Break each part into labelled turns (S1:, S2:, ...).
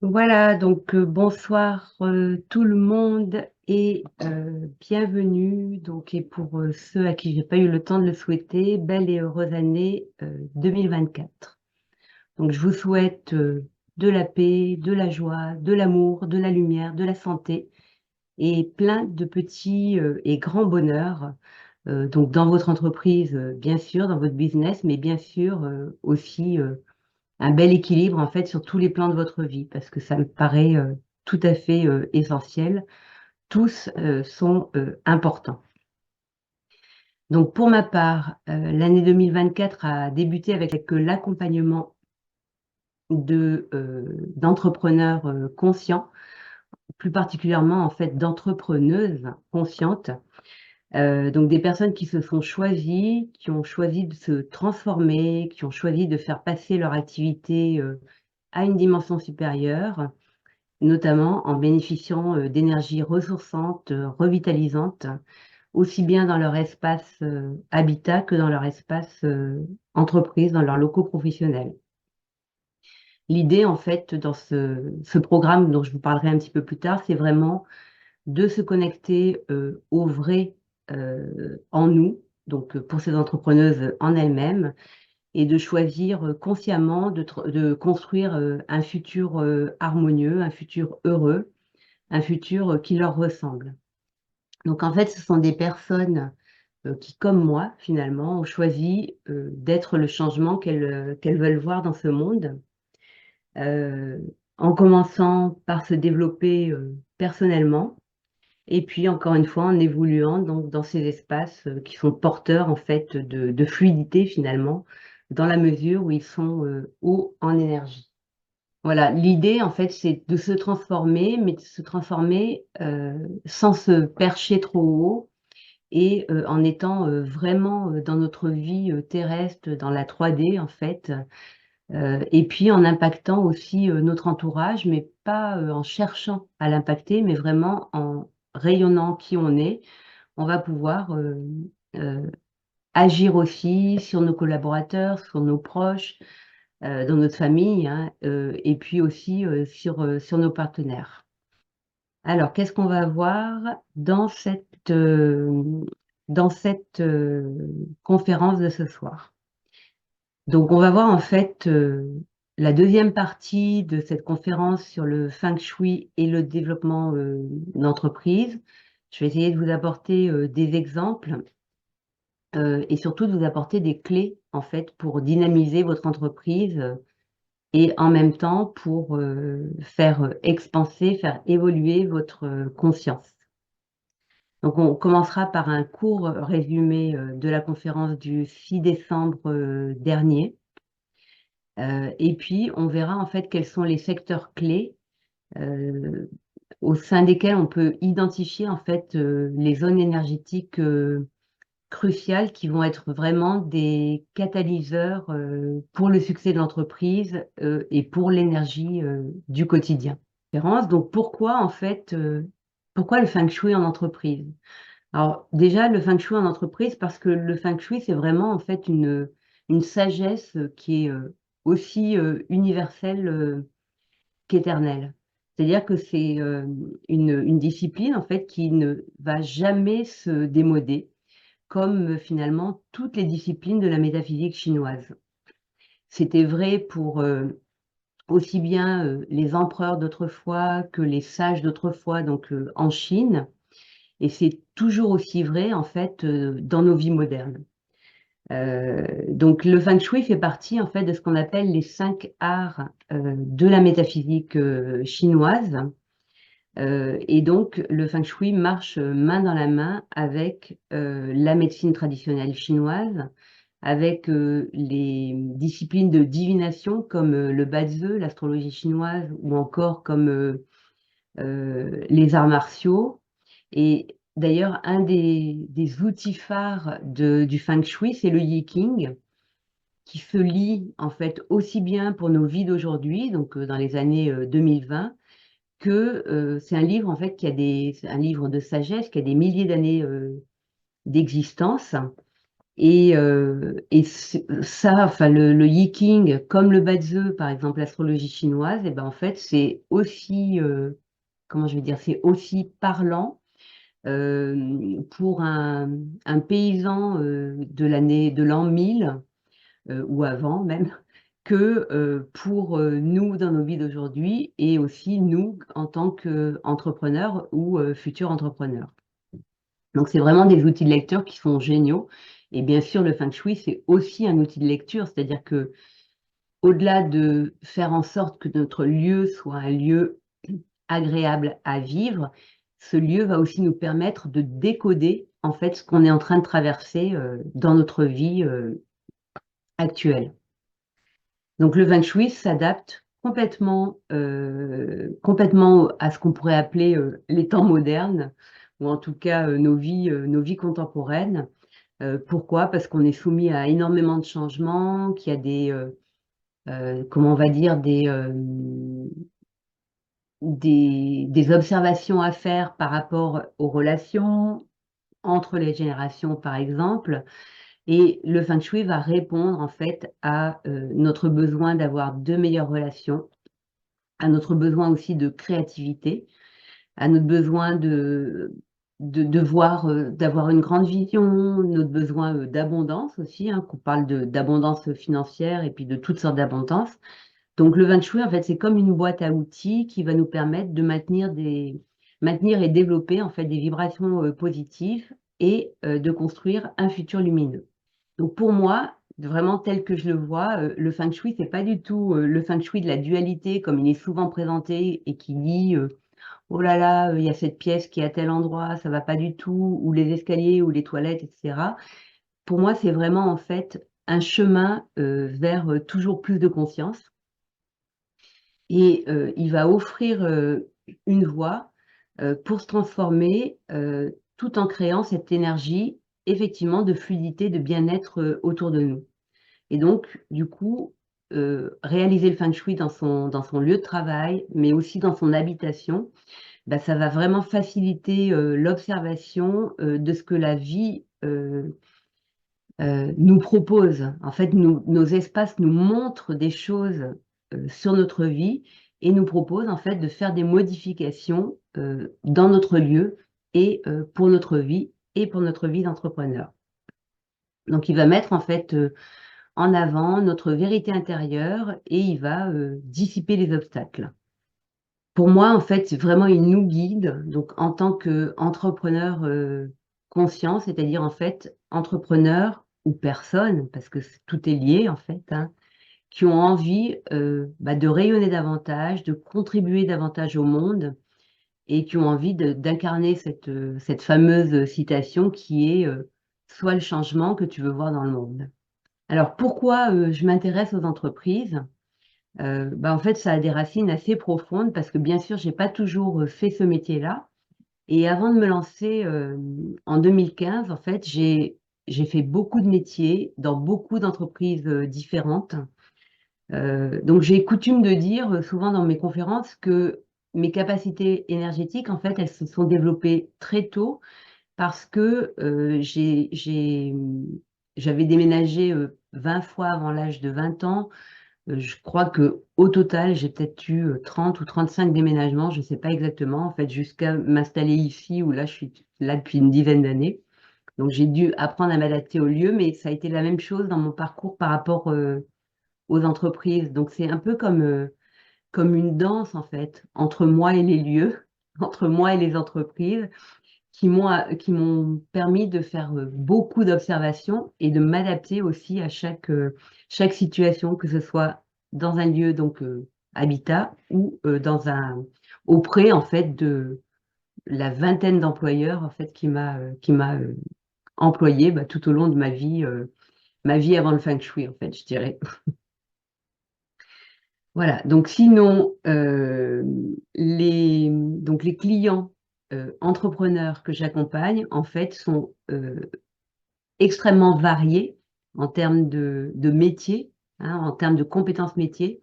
S1: Voilà, donc bonsoir tout le monde et bienvenue. Donc, et pour ceux à qui j'ai pas eu le temps de le souhaiter, belle et heureuse année 2024. Donc, je vous souhaite de la paix, de la joie, de l'amour, de la lumière, de la santé et plein de petits et grands bonheurs. Donc, dans votre entreprise, bien sûr, dans votre business, mais bien sûr aussi un bel équilibre en fait sur tous les plans de votre vie parce que ça me paraît tout à fait essentiel. Tous sont importants. Donc pour ma part, l'année 2024 a débuté avec l'accompagnement d'entrepreneurs conscients, plus particulièrement en fait d'entrepreneuses conscientes. Donc des personnes qui se sont choisies, qui ont choisi de se transformer, qui ont choisi de faire passer leur activité à une dimension supérieure, notamment en bénéficiant d'énergies ressourçantes, revitalisantes, aussi bien dans leur espace habitat que dans leur espace entreprise, dans leurs locaux professionnels. L'idée, en fait, dans ce programme dont je vous parlerai un petit peu plus tard, c'est vraiment de se connecter au vrai en nous, donc pour ces entrepreneuses en elles-mêmes, et de choisir consciemment de construire un futur harmonieux, un futur heureux, un futur qui leur ressemble. Donc en fait, ce sont des personnes qui, comme moi, finalement, ont choisi d'être le changement qu'elles veulent voir dans ce monde, euh, en commençant par se développer personnellement, et puis encore une fois en évoluant donc dans ces espaces qui sont porteurs en fait de fluidité finalement, dans la mesure où ils sont hauts en énergie. Voilà, l'idée en fait, c'est de se transformer, mais de se transformer sans se percher trop haut et en étant vraiment dans notre vie terrestre, dans la 3D en fait, et puis en impactant aussi notre entourage, mais pas en cherchant à l'impacter, mais vraiment en rayonnant qui on est, on va pouvoir euh, agir aussi sur nos collaborateurs, sur nos proches, dans notre famille, hein, et puis aussi sur nos partenaires. Alors, qu'est-ce qu'on va voir dans cette conférence de ce soir? Donc, on va voir en fait la deuxième partie de cette conférence sur le feng shui et le développement d'entreprise. Je vais essayer de vous apporter des exemples et surtout de vous apporter des clés en fait pour dynamiser votre entreprise et en même temps pour faire expanser, faire évoluer votre conscience. Donc, on commencera par un court résumé de la conférence du 6 décembre dernier. Et puis, on verra en fait quels sont les secteurs clés euh, au sein desquels on peut identifier en fait les zones énergétiques cruciales qui vont être vraiment des catalyseurs pour le succès de l'entreprise et pour l'énergie du quotidien. Donc, pourquoi en fait, pourquoi le feng shui en entreprise? Alors déjà, le feng shui en entreprise, parce que le feng shui, c'est vraiment en fait une sagesse qui est aussi universelle qu'éternelle. C'est-à-dire que c'est une discipline en fait qui ne va jamais se démoder, comme finalement toutes les disciplines de la métaphysique chinoise. C'était vrai pour aussi bien les empereurs d'autrefois que les sages d'autrefois, donc en Chine. Et c'est toujours aussi vrai, en fait, dans nos vies modernes. Donc, le feng shui fait partie, en fait, de ce qu'on appelle les 5 arts de la métaphysique chinoise. Et donc, le feng shui marche main dans la main avec la médecine traditionnelle chinoise, avec les disciplines de divination comme le Bazi, l'astrologie chinoise, ou encore comme les arts martiaux. Et d'ailleurs, un des outils phares du Feng Shui, c'est le Yi King, qui se lie en fait aussi bien pour nos vies d'aujourd'hui, donc dans les années 2020, que c'est un livre en fait c'est un livre de sagesse qui a des milliers d'années d'existence Et ça, enfin le Yi-King, comme le Bazi, par exemple l'astrologie chinoise, et ben en fait c'est aussi, comment je vais dire, c'est aussi parlant pour un paysan de l'an 1000 ou avant même, que pour nous dans nos vies d'aujourd'hui et aussi nous en tant qu'entrepreneurs ou futurs entrepreneurs. Donc c'est vraiment des outils de lecture qui sont géniaux. Et bien sûr, le Feng Shui, c'est aussi un outil de lecture, c'est-à-dire que au-delà de faire en sorte que notre lieu soit un lieu agréable à vivre, ce lieu va aussi nous permettre de décoder en fait ce qu'on est en train de traverser dans notre vie actuelle. Donc le Feng Shui s'adapte complètement à ce qu'on pourrait appeler les temps modernes, ou en tout cas nos vies contemporaines. Pourquoi? Parce qu'on est soumis à énormément de changements, qu'il y a comment on va dire, des observations à faire par rapport aux relations entre les générations, par exemple. Et le Feng Shui va répondre en fait à notre besoin d'avoir de meilleures relations, à notre besoin aussi de créativité, à notre besoin de voir, d'avoir une grande vision, notre besoin d'abondance aussi, hein, qu'on parle d'abondance financière et puis de toutes sortes d'abondance. Donc le Feng Shui, en fait, c'est comme une boîte à outils qui va nous permettre de maintenir et développer en fait des vibrations positives et de construire un futur lumineux. Donc pour moi, vraiment tel que je le vois, le Feng Shui, c'est pas du tout le Feng Shui de la dualité comme il est souvent présenté et qui dit oh là là, il y a cette pièce qui est à tel endroit, ça va pas du tout, ou les escaliers, ou les toilettes, etc. Pour moi, c'est vraiment en fait un chemin vers toujours plus de conscience. Et il va offrir une voie pour se transformer tout en créant cette énergie, effectivement, de fluidité, de bien-être autour de nous. Et donc, du coup, réaliser le Feng Shui dans son lieu de travail, mais aussi dans son habitation, bah, ça va vraiment faciliter l'observation de ce que la vie nous propose. En fait, nos espaces nous montrent des choses sur notre vie et nous proposent en fait de faire des modifications dans notre lieu et pour notre vie et pour notre vie d'entrepreneur. Donc, il va mettre en fait en avant notre vérité intérieure et il va dissiper les obstacles. Pour moi, en fait, vraiment, il nous guide. Donc, en tant qu'entrepreneur conscient, c'est-à-dire en fait entrepreneur ou personne, parce que tout est lié en fait, hein, qui ont envie de rayonner davantage, de contribuer davantage au monde et qui ont envie d'incarner cette fameuse citation qui est sois le changement que tu veux voir dans le monde. Alors, pourquoi je m'intéresse aux entreprises? En fait, ça a des racines assez profondes parce que bien sûr, j'ai pas toujours fait ce métier-là. Et avant de me lancer en 2015, en fait, j'ai fait beaucoup de métiers dans beaucoup d'entreprises différentes. Donc, j'ai coutume de dire souvent dans mes conférences que mes capacités énergétiques, en fait, elles se sont développées très tôt parce que j'avais déménagé 20 fois avant l'âge de 20 ans. Je crois que au total, j'ai peut-être eu 30 ou 35 déménagements, je ne sais pas exactement, en fait, jusqu'à m'installer ici, où là, je suis là depuis une dizaine d'années. Donc, j'ai dû apprendre à m'adapter au lieu, mais ça a été la même chose dans mon parcours par rapport aux entreprises. Donc, c'est un peu comme une danse, en fait, entre moi et les lieux, entre moi et les entreprises, qui m'ont permis de faire beaucoup d'observations et de m'adapter aussi à chaque situation, que ce soit dans un lieu donc habitat ou auprès en fait de la vingtaine d'employeurs en fait qui m'a employé tout au long de ma vie avant le Feng Shui en fait, je dirais. Voilà, donc sinon, les clients entrepreneurs que j'accompagne, en fait, sont extrêmement variés en termes de métier, hein, en termes de compétences métiers,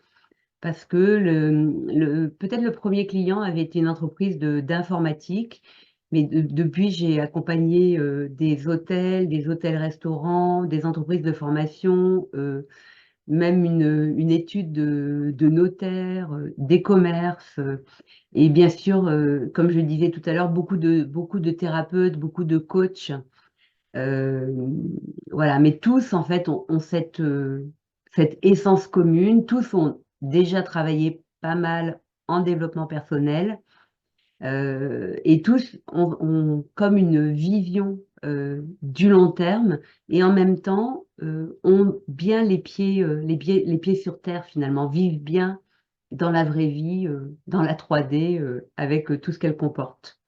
S1: parce que peut-être le premier client avait été une entreprise d'informatique mais depuis, j'ai accompagné des hôtels-restaurants, des entreprises de formation, même une étude de notaire, des commerces, et bien sûr, comme je le disais tout à l'heure, beaucoup de thérapeutes, beaucoup de coachs. euh, voilà, mais tous, en fait, ont cette essence commune. Tous ont déjà travaillé pas mal en développement personnel, et tous ont comme une vision du long terme, et en même temps ont bien les pieds sur terre finalement, vivent bien dans la vraie vie, dans la 3D, avec tout ce qu'elle comporte.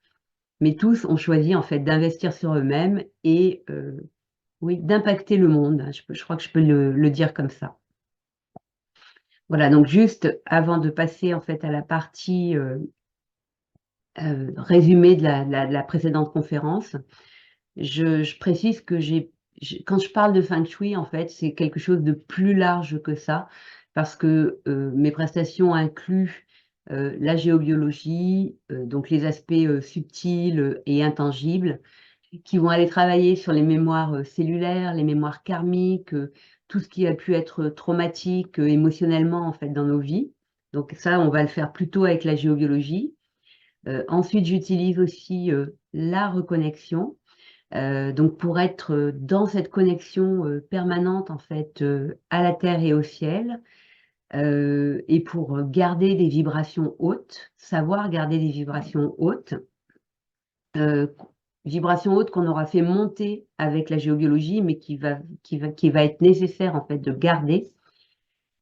S1: Mais tous ont choisi en fait d'investir sur eux-mêmes et oui, d'impacter le monde. Je crois que je peux le dire comme ça. Voilà, donc juste avant de passer en fait à la partie résumé de la précédente conférence, je précise que quand je parle de Feng Shui, en fait, c'est quelque chose de plus large que ça, parce que mes prestations incluent la géobiologie, donc les aspects subtils et intangibles, qui vont aller travailler sur les mémoires cellulaires, les mémoires karmiques, tout ce qui a pu être traumatique émotionnellement en fait dans nos vies. Donc ça, on va le faire plutôt avec la géobiologie. Ensuite, j'utilise aussi la reconnexion. Donc pour être dans cette connexion permanente en fait à la terre et au ciel, et pour garder des vibrations hautes, savoir garder des vibrations hautes, euh, vibrations hautes qu'on aura fait monter avec la géobiologie, mais qui va être nécessaire en fait de garder.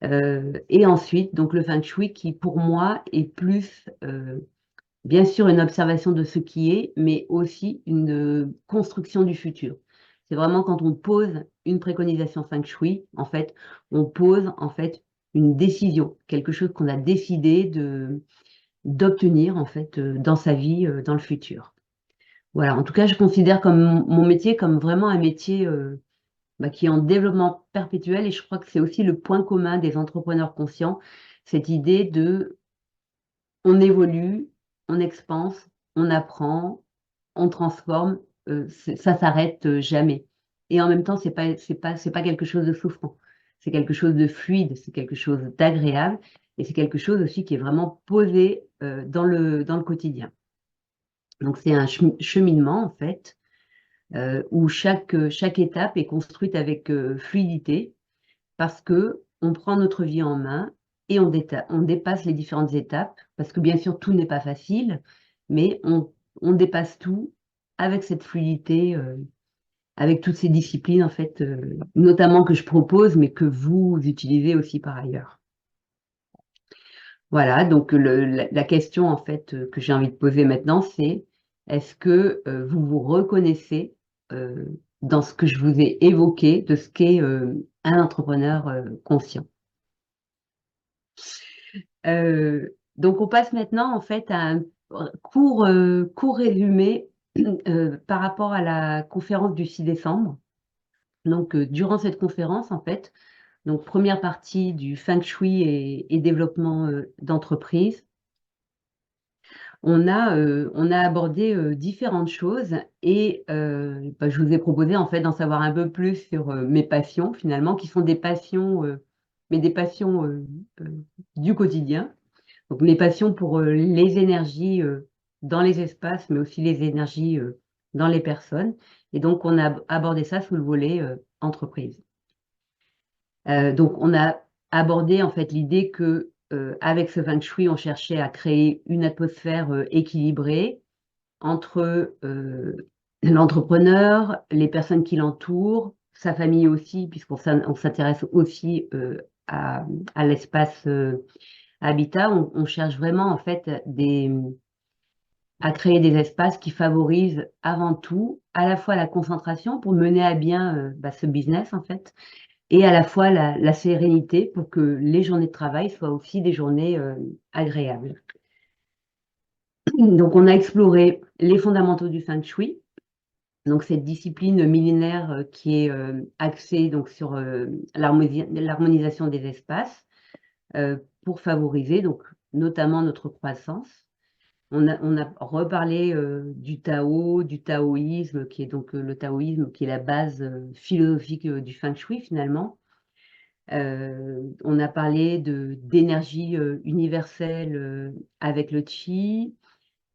S1: Et ensuite, donc le feng shui qui pour moi est plus bien sûr une observation de ce qui est, mais aussi une construction du futur. C'est vraiment quand on pose une préconisation feng shui, en fait, on pose en fait une décision, quelque chose qu'on a décidé d'obtenir en fait dans sa vie, dans le futur. Voilà, en tout cas, je considère comme mon métier comme vraiment un métier qui est en développement perpétuel, et je crois que c'est aussi le point commun des entrepreneurs conscients, cette idée de on évolue, on expanse, on apprend, on transforme, ça s'arrête jamais. Et en même temps, c'est pas quelque chose de souffrant. C'est quelque chose de fluide, c'est quelque chose d'agréable, et c'est quelque chose aussi qui est vraiment posé dans le quotidien. Donc c'est un cheminement en fait, où chaque étape est construite avec fluidité, parce que on prend notre vie en main et on dépasse les différentes étapes, parce que bien sûr tout n'est pas facile, mais on dépasse tout avec cette fluidité, avec toutes ces disciplines en fait, notamment que je propose, mais que vous utilisez aussi par ailleurs. Voilà, donc la question en fait que j'ai envie de poser maintenant, c'est est-ce que vous vous reconnaissez euh, dans ce que je vous ai évoqué de ce qu'est un entrepreneur conscient? Donc on passe maintenant en fait à un court résumé par rapport à la conférence du 6 décembre. Donc durant cette conférence en fait, donc première partie du Feng Shui et développement d'entreprise, on a abordé différentes choses, et je vous ai proposé en fait d'en savoir un peu plus sur mes passions finalement, qui sont des passions, mais des passions euh, du quotidien. Donc mes passions pour les énergies dans les espaces, mais aussi les énergies dans les personnes. Et donc on a abordé ça sous le volet entreprise. Donc on a abordé en fait l'idée que avec ce feng shui, on cherchait à créer une atmosphère équilibrée entre l'entrepreneur, les personnes qui l'entourent, sa famille aussi, on s'intéresse aussi à l'espace habitat. On cherche vraiment en fait à créer des espaces qui favorisent avant tout à la fois la concentration pour mener à bien ce business en fait, et à la fois la sérénité pour que les journées de travail soient aussi des journées agréables. Donc on a exploré les fondamentaux du Feng Shui, donc cette discipline millénaire qui est axée donc sur l'harmonisation des espaces pour favoriser donc notamment notre croissance. On a reparlé du Tao, du taoïsme, qui est donc le taoïsme, qui est la base philosophique du Feng Shui finalement. On a parlé d'énergie universelle avec le Qi.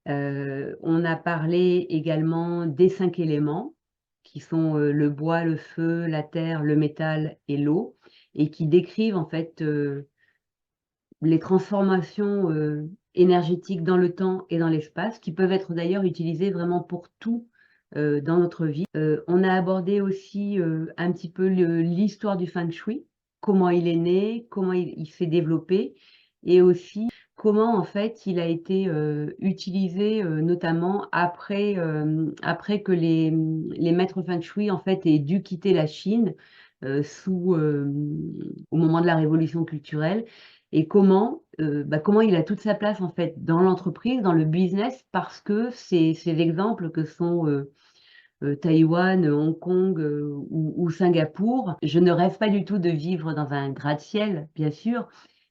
S1: On a parlé également des 5 éléments, qui sont le bois, le feu, la terre, le métal et l'eau, et qui décrivent en fait les transformations énergétiques dans le temps et dans l'espace, qui peuvent être d'ailleurs utilisées vraiment pour tout dans notre vie. On a abordé aussi un petit peu l'histoire du Feng Shui, comment il est né, comment il s'est développé, et aussi comment en fait il a été utilisé notamment après que les maîtres Feng Shui en fait aient dû quitter la Chine au moment de la révolution culturelle, et comment il a toute sa place en fait dans l'entreprise, dans le business, parce que ces exemples que sont Taïwan, Hong Kong ou Singapour. Je ne rêve pas du tout de vivre dans un gratte-ciel, bien sûr,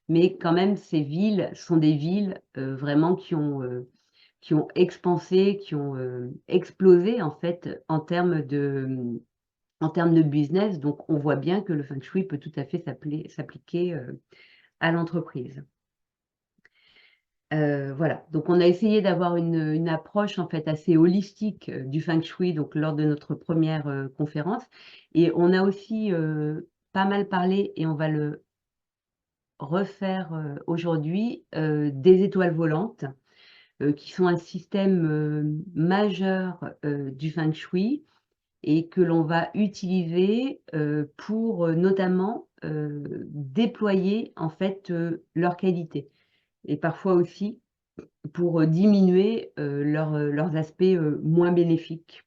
S1: mais quand même, ces villes sont des villes vraiment qui ont expansé, qui ont explosé en fait en termes de business. Donc, on voit bien que le Feng Shui peut tout à fait s'appliquer à l'entreprise. Voilà, donc on a essayé d'avoir une approche en fait assez holistique du Feng Shui donc lors de notre première conférence, et on a aussi pas mal parlé, et on va le refaire aujourd'hui, des étoiles volantes qui sont un système majeur du Feng Shui, et que l'on va utiliser pour notamment déployer en fait leur qualité, et parfois aussi pour diminuer leurs aspects moins bénéfiques.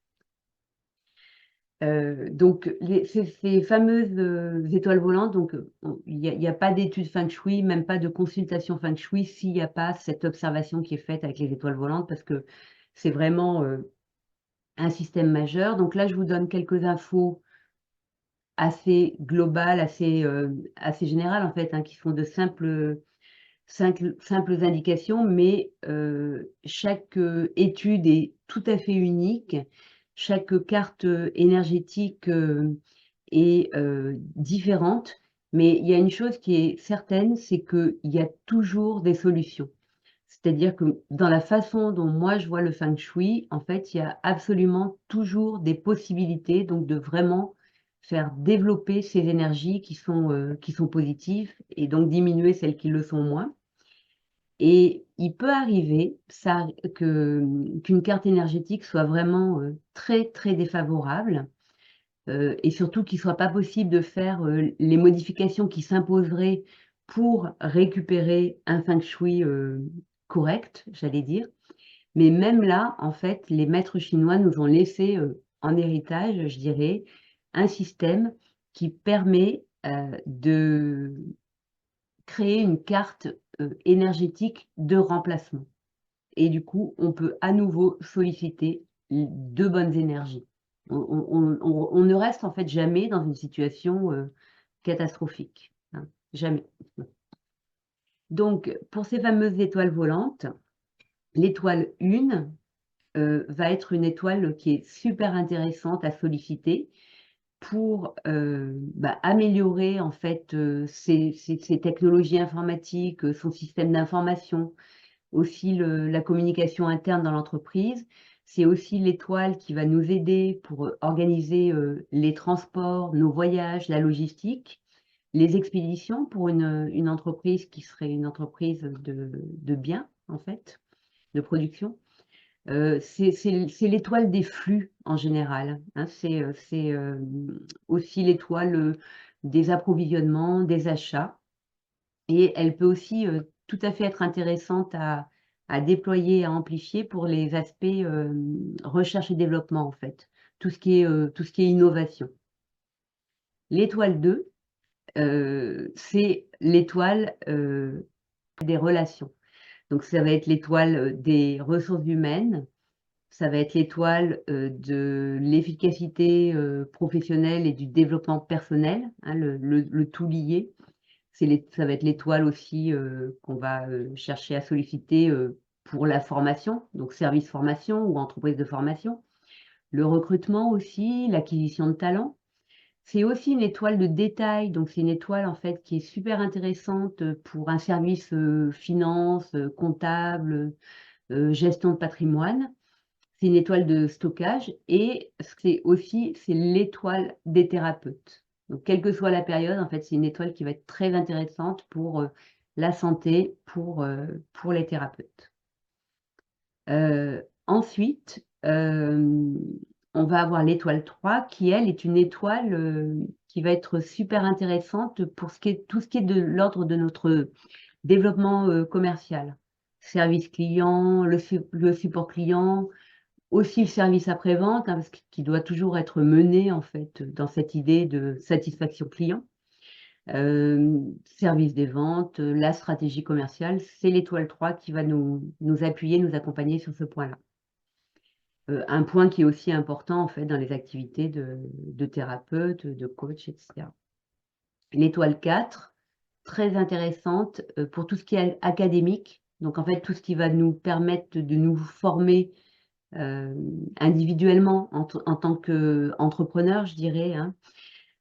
S1: Donc, ces fameuses étoiles volantes, donc il n'y a pas d'étude Feng Shui, même pas de consultation Feng Shui, s'il n'y a pas cette observation qui est faite avec les étoiles volantes, parce que c'est vraiment un système majeur. Donc là, je vous donne quelques infos assez globales, assez générales en fait, hein, qui sont de simples indications, mais chaque étude est tout à fait unique. Chaque carte énergétique est différente, mais il y a une chose qui est certaine, c'est qu'il y a toujours des solutions. C'est-à-dire que dans la façon dont moi je vois le Feng Shui, en fait, il y a absolument toujours des possibilités, donc de vraiment faire développer ces énergies qui sont positives, et donc diminuer celles qui le sont moins. Et il peut arriver qu'une carte énergétique soit vraiment très, très défavorable, et surtout qu'il ne soit pas possible de faire les modifications qui s'imposeraient pour récupérer un Feng Shui correct, j'allais dire. Mais même là, en fait, les maîtres chinois nous ont laissé en héritage, je dirais, un système qui permet de créer une carte énergétique de remplacement. Et du coup, on peut à nouveau solliciter de bonnes énergies. On ne reste en fait jamais dans une situation catastrophique, hein, jamais. Donc, pour ces fameuses étoiles volantes, l'étoile 1 va être une étoile qui est super intéressante à solliciter pour améliorer en fait ses technologies informatiques, son système d'information, aussi la communication interne dans l'entreprise. C'est aussi l'étoile qui va nous aider pour organiser les transports, nos voyages, la logistique, les expéditions pour une entreprise qui serait une entreprise de biens, en fait, de production. C'est l'étoile des flux en général, hein. C'est aussi l'étoile des approvisionnements, des achats. Et elle peut aussi tout à fait être intéressante à déployer, à amplifier pour les aspects recherche et développement, en fait, tout ce qui est innovation. L'étoile 2, c'est l'étoile des relations. Donc, ça va être l'étoile des ressources humaines, ça va être l'étoile de l'efficacité professionnelle et du développement personnel, hein, le tout lié. Ça va être l'étoile aussi qu'on va chercher à solliciter pour la formation, donc service formation ou entreprise de formation, le recrutement aussi, l'acquisition de talents. C'est aussi une étoile de détail, donc c'est une étoile en fait qui est super intéressante pour un service finance, comptable, gestion de patrimoine. C'est une étoile de stockage et c'est l'étoile des thérapeutes. Donc quelle que soit la période, en fait, c'est une étoile qui va être très intéressante pour la santé, pour les thérapeutes. Ensuite, on va avoir l'étoile 3 qui, elle, est une étoile qui va être super intéressante pour tout ce qui est de l'ordre de notre développement commercial. Service client, le support client, aussi le service après-vente, hein, qui doit toujours être mené, en fait, dans cette idée de satisfaction client. Service des ventes, la stratégie commerciale, c'est l'étoile 3 qui va nous appuyer, nous accompagner sur ce point-là. Un point qui est aussi important, en fait, dans les activités de thérapeute, de coach, etc. L'étoile 4, très intéressante, pour tout ce qui est académique. Donc en fait, tout ce qui va nous permettre de nous former, individuellement en tant qu'entrepreneur, je dirais, hein.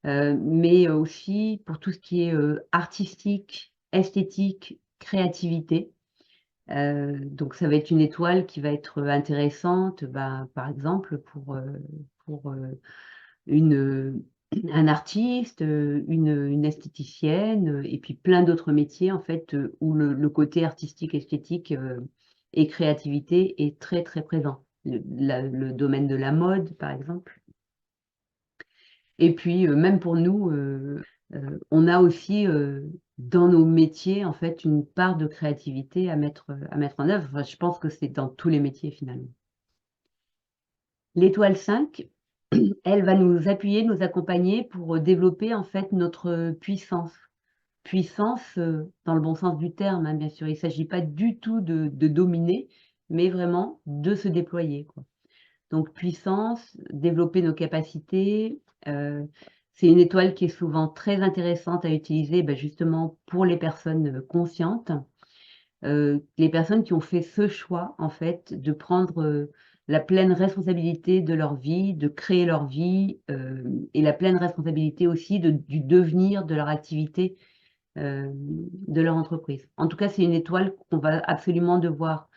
S1: Mais aussi pour tout ce qui est, artistique, esthétique, créativité. Donc ça va être une étoile qui va être intéressante, par exemple pour, un artiste, une esthéticienne, et puis plein d'autres métiers en fait, où le côté artistique, esthétique, et créativité est très, très présent. Le domaine de la mode, par exemple. Et puis, même pour nous, on a aussi, dans nos métiers, en fait, une part de créativité à mettre en œuvre. Enfin, je pense que c'est dans tous les métiers, finalement. L'étoile 5, elle va nous appuyer, nous accompagner pour, développer, en fait, notre puissance. Puissance, dans le bon sens du terme, hein, bien sûr. Il ne s'agit pas du tout de dominer, mais vraiment de se déployer, quoi. Donc puissance, développer nos capacités, c'est une étoile qui est souvent très intéressante à utiliser, justement pour les personnes, conscientes, les personnes qui ont fait ce choix, en fait, de prendre, la pleine responsabilité de leur vie, de créer leur vie, et la pleine responsabilité aussi du devenir de leur activité, de leur entreprise. En tout cas, c'est une étoile qu'on va absolument devoir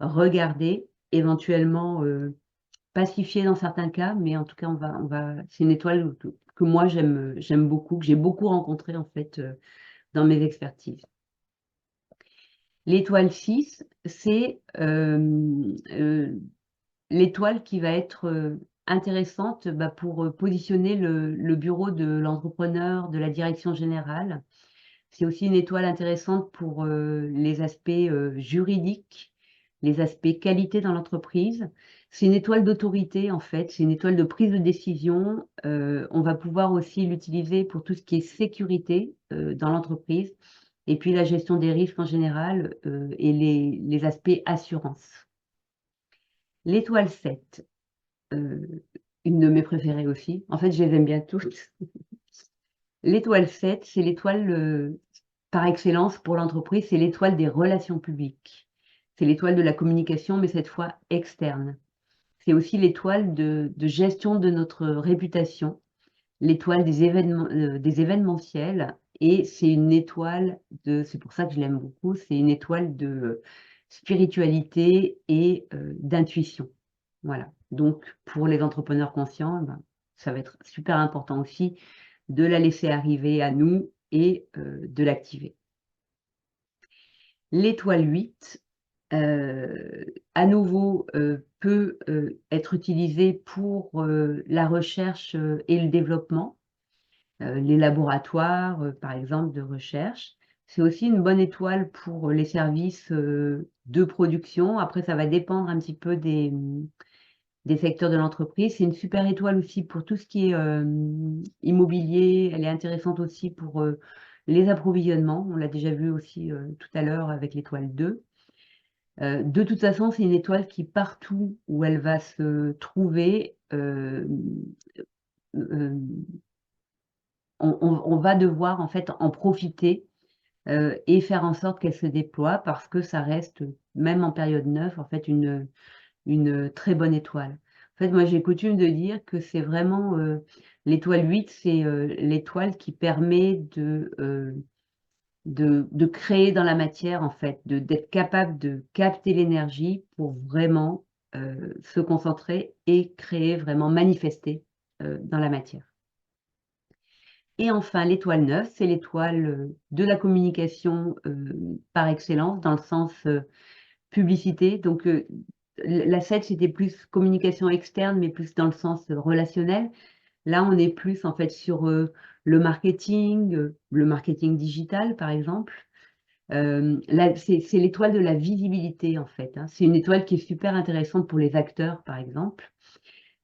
S1: regarder, éventuellement, pacifier dans certains cas, mais en tout cas, c'est une étoile que moi j'aime beaucoup, que j'ai beaucoup rencontrée en fait, dans mes expertises. L'étoile 6, c'est, l'étoile qui va être, intéressante, pour, positionner le bureau de l'entrepreneur, de la direction générale. C'est aussi une étoile intéressante pour, les aspects, juridiques, les aspects qualité dans l'entreprise. C'est une étoile d'autorité, en fait, c'est une étoile de prise de décision. On va pouvoir aussi l'utiliser pour tout ce qui est sécurité, dans l'entreprise et puis la gestion des risques en général, et les aspects assurance. L'étoile 7, une de mes préférées aussi. En fait, je les aime bien toutes. L'étoile 7, c'est l'étoile, par excellence pour l'entreprise, c'est l'étoile des relations publiques. C'est l'étoile de la communication, mais cette fois externe. C'est aussi l'étoile de gestion de notre réputation, l'étoile des événementiels, et c'est une étoile c'est pour ça que je l'aime beaucoup, c'est une étoile de spiritualité et d'intuition. Voilà. Donc, pour les entrepreneurs conscients, ça va être super important aussi de la laisser arriver à nous et de l'activer. L'étoile 8, à nouveau, peut, être utilisée pour, la recherche, et le développement, les laboratoires, par exemple, de recherche. C'est aussi une bonne étoile pour les services, de production. Après, ça va dépendre un petit peu des secteurs de l'entreprise. C'est une super étoile aussi pour tout ce qui est, immobilier. Elle est intéressante aussi pour, les approvisionnements. On l'a déjà vu aussi, tout à l'heure avec l'étoile 2. De toute façon, c'est une étoile qui, partout où elle va se trouver, on va devoir en fait en profiter, et faire en sorte qu'elle se déploie parce que ça reste même en période 9, en fait, une très bonne étoile. En fait, moi, j'ai coutume de dire que c'est vraiment, l'étoile 8, c'est, l'étoile qui permet de créer dans la matière, en fait, d'être capable de capter l'énergie pour vraiment, se concentrer et créer, vraiment manifester, dans la matière. Et enfin, l'étoile 9, c'est l'étoile, de la communication, par excellence, dans le sens, publicité. Donc, la 7, c'était plus communication externe, mais plus dans le sens, relationnel. Là, on est plus, en fait, sur, le marketing digital, par exemple. Là, c'est l'étoile de la visibilité, en fait, hein. C'est une étoile qui est super intéressante pour les acteurs, par exemple.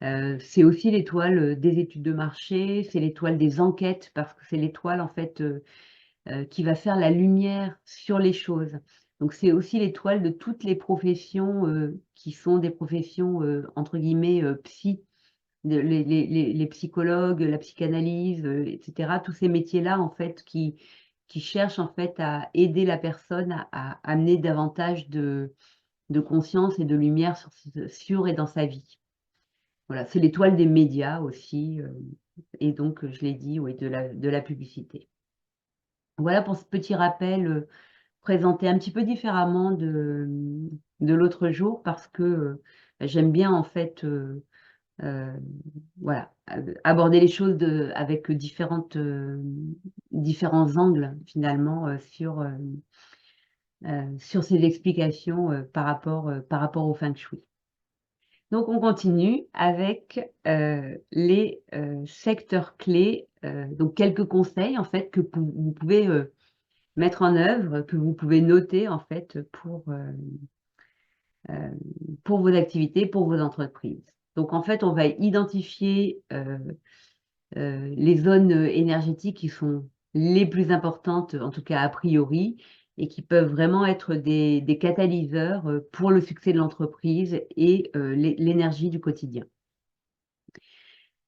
S1: C'est aussi l'étoile, des études de marché, c'est l'étoile des enquêtes, parce que c'est l'étoile, en fait, qui va faire la lumière sur les choses. Donc c'est aussi l'étoile de toutes les professions, qui sont des professions, entre guillemets, «psy», les psychologues, la psychanalyse, et cetera. Tous ces métiers-là, en fait, qui cherchent, en fait, à aider la personne à amener davantage de conscience et de lumière sur et dans sa vie. Voilà, c'est l'étoile des médias aussi, et donc, je l'ai dit, oui, de la publicité. Voilà pour ce petit rappel, présenté un petit peu différemment de l'autre jour parce que, j'aime bien en fait, heu, voilà, aborder les choses avec différents angles finalement, sur ces explications, par rapport au feng shui. Donc on continue avec, les, secteurs clés, donc quelques conseils en fait que vous pouvez, mettre en œuvre, que vous pouvez noter en fait pour vos activités, pour vos entreprises. Donc en fait, on va identifier, les zones, énergétiques qui sont les plus importantes, en tout cas a priori, et qui peuvent vraiment être des catalyseurs, pour le succès de l'entreprise et l'énergie du quotidien.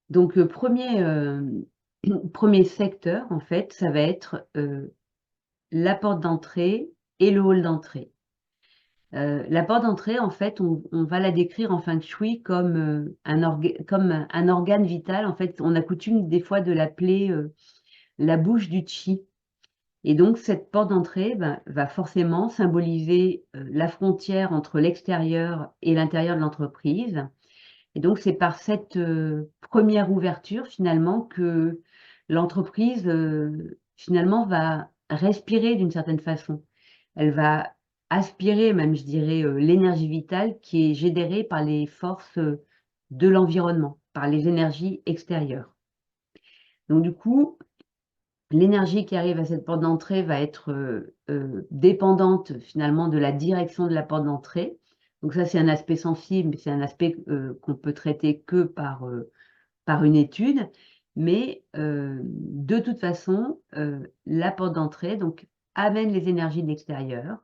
S1: Donc, 1er secteur en fait, ça va être, la porte d'entrée et le hall d'entrée. La porte d'entrée, en fait, on va la décrire en feng shui comme, un organe vital. En fait, on a coutume des fois de l'appeler, la bouche du qi, et donc cette porte d'entrée, ben, va forcément symboliser, la frontière entre l'extérieur et l'intérieur de l'entreprise, et donc c'est par cette, 1re ouverture finalement que l'entreprise, finalement va respirer d'une certaine façon. Elle va aspirer même, je dirais, l'énergie vitale qui est générée par les forces, de l'environnement, par les énergies extérieures. Donc du coup, l'énergie qui arrive à cette porte d'entrée va être, dépendante finalement de la direction de la porte d'entrée. Donc ça, c'est un aspect sensible, mais c'est un aspect, qu'on peut traiter que par une étude. Mais, de toute façon, la porte d'entrée donc amène les énergies de l'extérieur.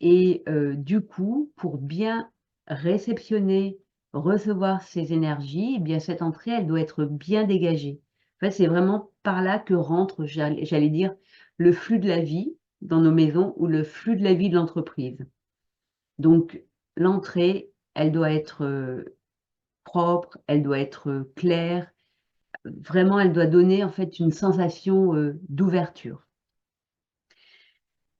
S1: Et du coup, pour bien réceptionner, recevoir ces énergies, eh bien cette entrée, elle doit être bien dégagée. En fait, c'est vraiment par là que rentre, j'allais dire, le flux de la vie dans nos maisons ou le flux de la vie de l'entreprise. Donc l'entrée, elle doit être, propre, elle doit être, claire, vraiment elle doit donner en fait une sensation, d'ouverture.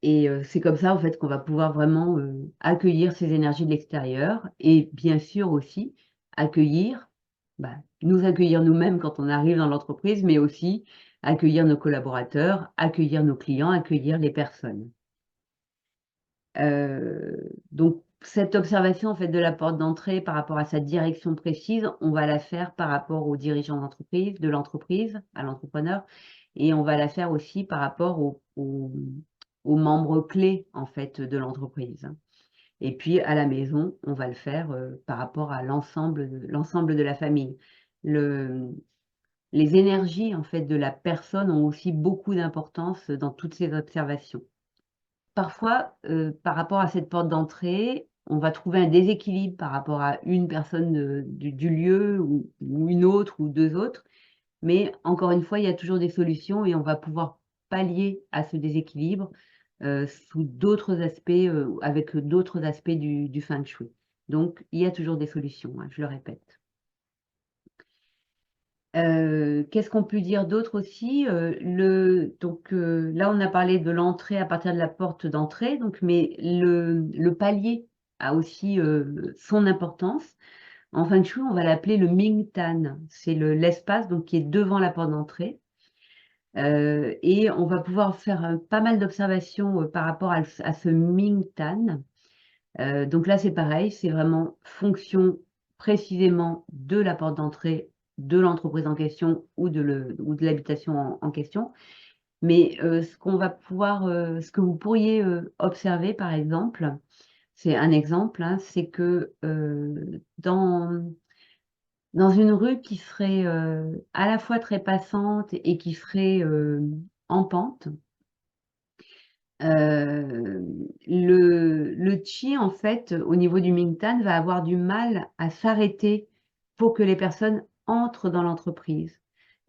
S1: Et c'est comme ça, en fait, qu'on va pouvoir vraiment, accueillir ces énergies de l'extérieur et bien sûr aussi accueillir, bah, nous accueillir nous-mêmes quand on arrive dans l'entreprise, mais aussi accueillir nos collaborateurs, accueillir nos clients, accueillir les personnes. Donc cette observation, en fait, de la porte d'entrée par rapport à sa direction précise, on va la faire par rapport aux dirigeants d'entreprise, de l'entreprise, à l'entrepreneur, et on va la faire aussi par rapport aux membres clés, en fait, de l'entreprise. Et puis à la maison, on va le faire, par rapport à l'ensemble de la famille. Le Les énergies, en fait, de la personne ont aussi beaucoup d'importance dans toutes ces observations. Parfois, par rapport à cette porte d'entrée, on va trouver un déséquilibre par rapport à une personne, du lieu ou une autre ou 2 autres, mais encore une fois, il y a toujours des solutions et on va pouvoir pallier à ce déséquilibre sous d'autres aspects, avec d'autres aspects du feng shui. Donc, il y a toujours des solutions, hein, je le répète. Qu'est-ce qu'on peut dire d'autre aussi? Là, on a parlé de l'entrée à partir de la porte d'entrée, mais le palier a aussi son importance. En feng shui, on va l'appeler le Ming Tan. C'est l'espace donc qui est devant la porte d'entrée. Et on va pouvoir faire pas mal d'observations par rapport à ce Ming Tan. Donc là, c'est pareil, c'est vraiment fonction précisément de la porte d'entrée de l'entreprise en question ou de l'habitation en question. Mais ce que vous pourriez observer, par exemple, c'est un exemple, hein, c'est que dans une rue qui serait à la fois très passante et qui serait en pente, le chi, en fait, au niveau du Mingtan, va avoir du mal à s'arrêter pour que les personnes entrent dans l'entreprise.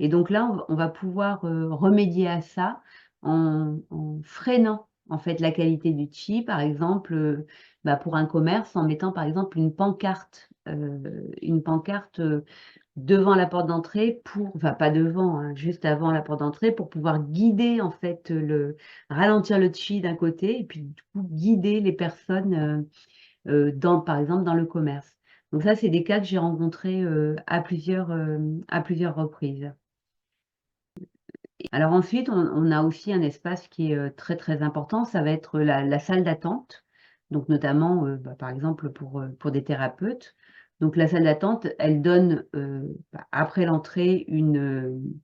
S1: Et donc là, on va pouvoir remédier à ça en freinant en fait la qualité du chi, par exemple, pour un commerce, en mettant par exemple une pancarte devant la porte d'entrée enfin pas devant, hein, juste avant la porte d'entrée pour pouvoir guider en fait ralentir le chi d'un côté et puis du coup guider les personnes par exemple dans le commerce. Donc ça, c'est des cas que j'ai rencontrés à plusieurs reprises. Alors ensuite, on a aussi un espace qui est très très important, ça va être la salle d'attente, donc notamment par exemple pour des thérapeutes. Donc la salle d'attente, elle donne après l'entrée une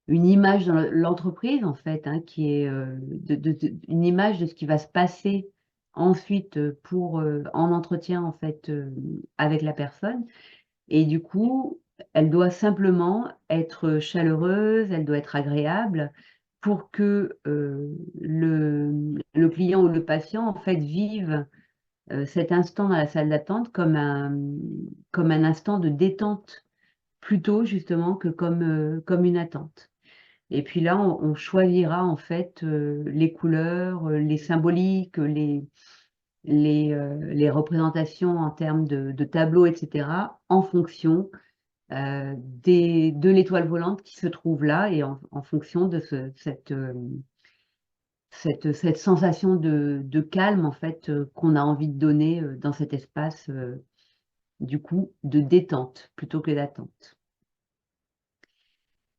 S1: image dans l'entreprise en fait, hein, qui est une image de ce qui va se passer ensuite en entretien en fait avec la personne. Et du coup, elle doit simplement être chaleureuse, elle doit être agréable pour que le client ou le patient en fait vive cet instant dans la salle d'attente comme un instant de détente plutôt justement que comme une attente. Et puis là, on choisira en fait les couleurs, les symboliques, les représentations en termes de tableaux, etc., en fonction de l'étoile volante qui se trouve là et en fonction de cette sensation de calme en fait qu'on a envie de donner dans cet espace du coup de détente plutôt que d'attente.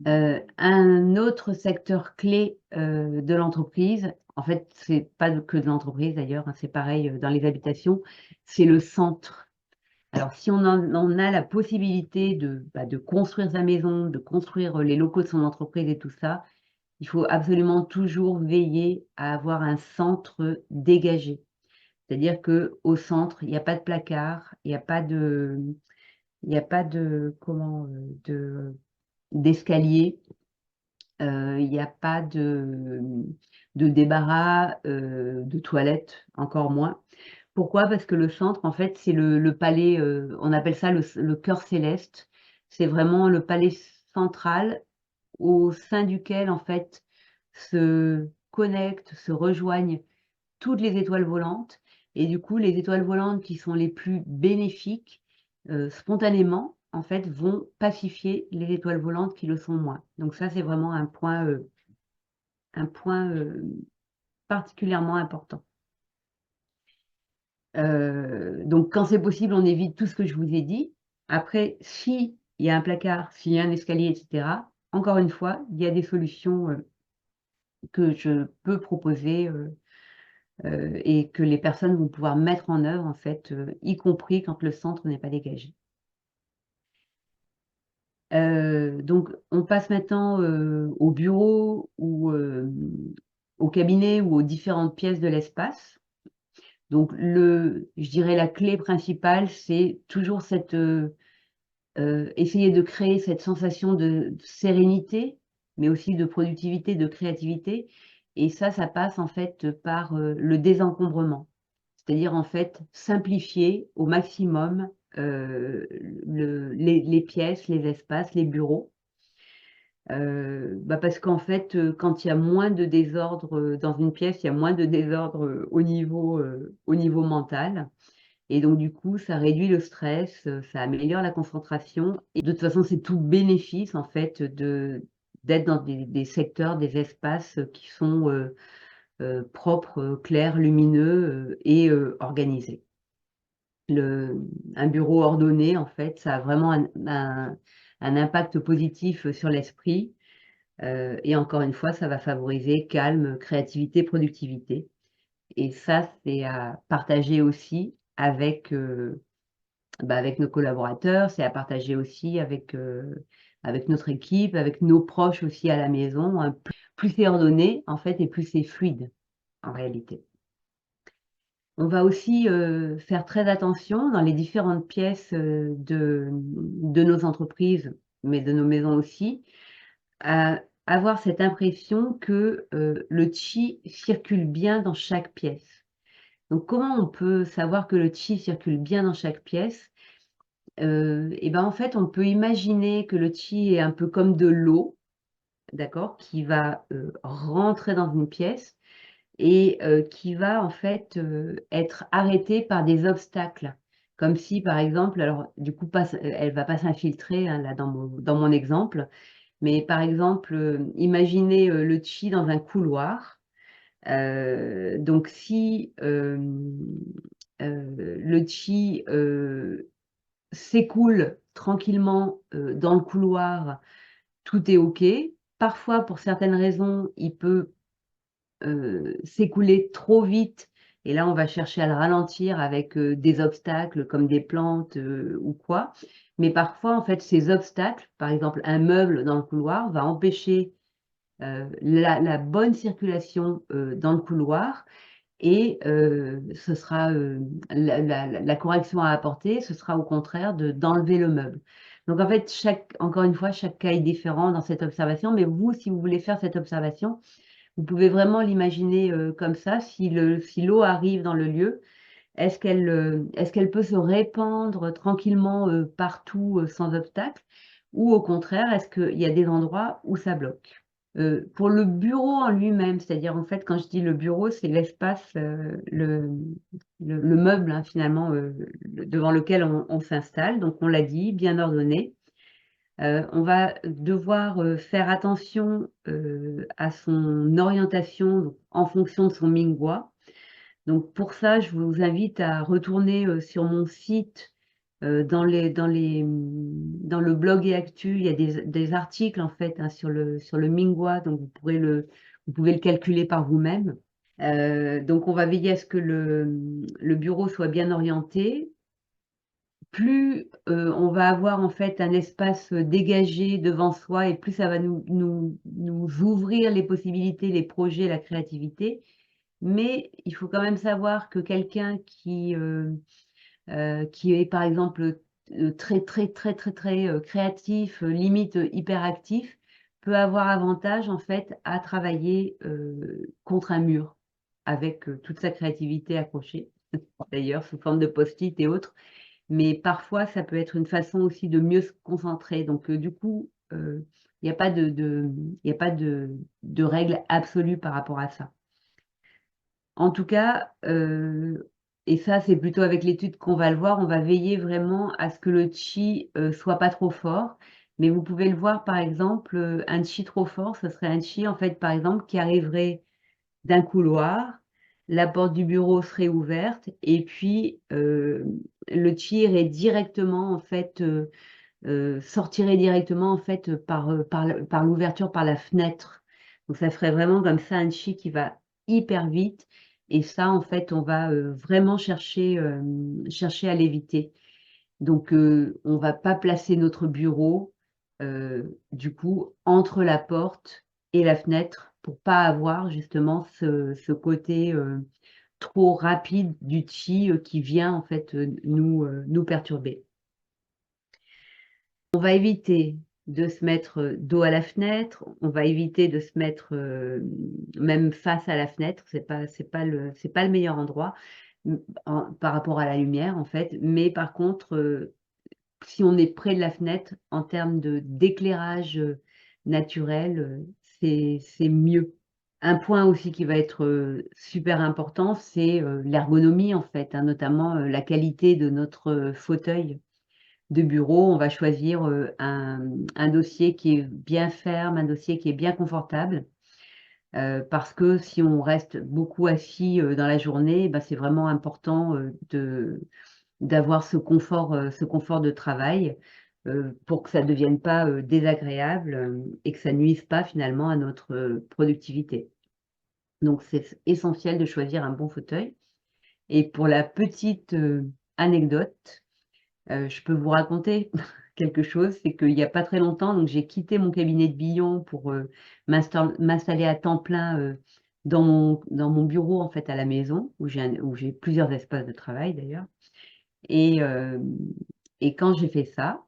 S1: Un autre secteur clé de l'entreprise, en fait, c'est pas que de l'entreprise d'ailleurs, hein, c'est pareil dans les habitations, c'est le centre. Alors, si on a la possibilité de construire sa maison, de construire les locaux de son entreprise et tout ça, il faut absolument toujours veiller à avoir un centre dégagé. C'est-à-dire que au centre, il n'y a pas de placard, il n'y a pas d'escalier, il n'y a pas de débarras, de toilettes, encore moins. Pourquoi? Parce que le centre, en fait, c'est le palais, on appelle ça le cœur céleste. C'est vraiment le palais central au sein duquel, en fait, se connectent, se rejoignent toutes les étoiles volantes. Et du coup, les étoiles volantes qui sont les plus bénéfiques, spontanément, en fait, vont pacifier les étoiles volantes qui le sont moins. Donc ça, c'est vraiment un point particulièrement important. Donc quand c'est possible, on évite tout ce que je vous ai dit. Après, s'il y a un placard, s'il y a un escalier, etc., encore une fois, il y a des solutions que je peux proposer et que les personnes vont pouvoir mettre en œuvre, en fait, y compris quand le centre n'est pas dégagé. Donc, on passe maintenant au bureau ou au cabinet ou aux différentes pièces de l'espace. Donc, je dirais la clé principale, c'est toujours essayer de créer cette sensation de sérénité, mais aussi de productivité, de créativité. Et ça passe en fait par le désencombrement. C'est-à-dire en fait simplifier au maximum les pièces, les espaces, les bureaux. Parce qu'en fait, quand il y a moins de désordre dans une pièce, il y a moins de désordre au niveau mental. Et donc, du coup, ça réduit le stress, ça améliore la concentration. Et de toute façon, c'est tout bénéfice, en fait, d'être dans des secteurs, des espaces qui sont propres, clairs, lumineux et organisés. Un bureau ordonné, en fait, ça a vraiment un impact positif sur l'esprit. Et encore une fois, ça va favoriser calme, créativité, productivité. Et ça, c'est à partager aussi avec nos collaborateurs, c'est à partager aussi avec notre équipe, avec nos proches aussi à la maison, hein. Plus c'est ordonné, en fait, et plus c'est fluide, en réalité. On va aussi faire très attention dans les différentes pièces de nos entreprises, mais de nos maisons aussi, à avoir cette impression que le chi circule bien dans chaque pièce. Donc, comment on peut savoir que le chi circule bien dans chaque pièce? Et ben, en fait, on peut imaginer que le chi est un peu comme de l'eau, d'accord, qui va rentrer dans une pièce et qui va en fait être arrêtée par des obstacles. Comme si, par exemple, alors du coup, elle va pas s'infiltrer hein, là dans mon exemple, mais par exemple, imaginez le chi dans un couloir. Donc si le chi s'écoule tranquillement dans le couloir, tout est OK. Parfois, pour certaines raisons, il peut s'écouler trop vite et là, on va chercher à le ralentir avec des obstacles comme des plantes ou quoi. Mais parfois, en fait, ces obstacles, par exemple un meuble dans le couloir, va empêcher la bonne circulation dans le couloir et ce sera la correction à apporter, ce sera au contraire d'enlever le meuble. Donc en fait, encore une fois, chaque cas est différent dans cette observation, mais vous, si vous voulez faire cette observation, vous pouvez vraiment l'imaginer comme ça. Si l'eau arrive dans le lieu, est-ce qu'elle peut se répandre tranquillement partout sans obstacle, ou au contraire, est-ce qu'il y a des endroits où ça bloque? Pour le bureau en lui-même, c'est-à-dire en fait, quand je dis le bureau, c'est l'espace, le meuble hein, finalement devant lequel on s'installe. Donc on l'a dit, bien ordonné. On va devoir faire attention à son orientation donc, en fonction de son Mingwa. Donc pour ça, je vous invite à retourner sur mon site dans le blog et actu, il y a des articles en fait hein, sur le Mingwa, donc vous pouvez le calculer par vous-même. Donc on va veiller à ce que le bureau soit bien orienté. Plus on va avoir en fait un espace dégagé devant soi et plus ça va nous ouvrir les possibilités, les projets, la créativité. Mais il faut quand même savoir que quelqu'un qui est par exemple très très très très très créatif, limite hyperactif, peut avoir avantage en fait à travailler contre un mur avec toute sa créativité accrochée, d'ailleurs sous forme de post-it et autres. Mais parfois, ça peut être une façon aussi de mieux se concentrer. Donc du coup, il n'y a pas il y a pas de règle absolue par rapport à ça. En tout cas, et ça, c'est plutôt avec l'étude qu'on va le voir, on va veiller vraiment à ce que le chi soit pas trop fort. Mais vous pouvez le voir, par exemple, un chi trop fort, ce serait un chi, en fait, par exemple, qui arriverait d'un couloir, la porte du bureau serait ouverte, et puis le chi irait directement, en fait, sortirait directement, en fait, par l'ouverture, par la fenêtre. Donc, ça ferait vraiment comme ça un chi qui va hyper vite. Et ça, en fait, on va vraiment chercher à l'éviter. Donc, on va pas placer notre bureau, du coup, entre la porte et la fenêtre pour pas avoir justement ce côté trop rapide du chi qui vient en fait nous perturber. On va éviter de se mettre dos à la fenêtre, on va éviter de se mettre même face à la fenêtre, c'est pas le meilleur endroit par rapport à la lumière en fait, mais par contre, si on est près de la fenêtre, en termes d'éclairage naturel, c'est mieux. Un point aussi qui va être, super important, c'est, l'ergonomie en fait, hein, notamment, la qualité de notre, fauteuil de bureau. On va choisir, un dossier qui est bien ferme, un dossier qui est bien confortable, parce que si on reste beaucoup assis, dans la journée, bah, c'est vraiment important, d'avoir ce confort de travail, pour que ça ne devienne pas, désagréable, et que ça nuise pas finalement à notre, productivité. Donc c'est essentiel de choisir un bon fauteuil et pour la petite, anecdote, je peux vous raconter quelque chose, c'est qu'il y a pas très longtemps, donc j'ai quitté mon cabinet de Billon pour, m'installer à temps plein, dans mon bureau en fait à la maison, où j'ai plusieurs espaces de travail d'ailleurs. Et et quand j'ai fait ça,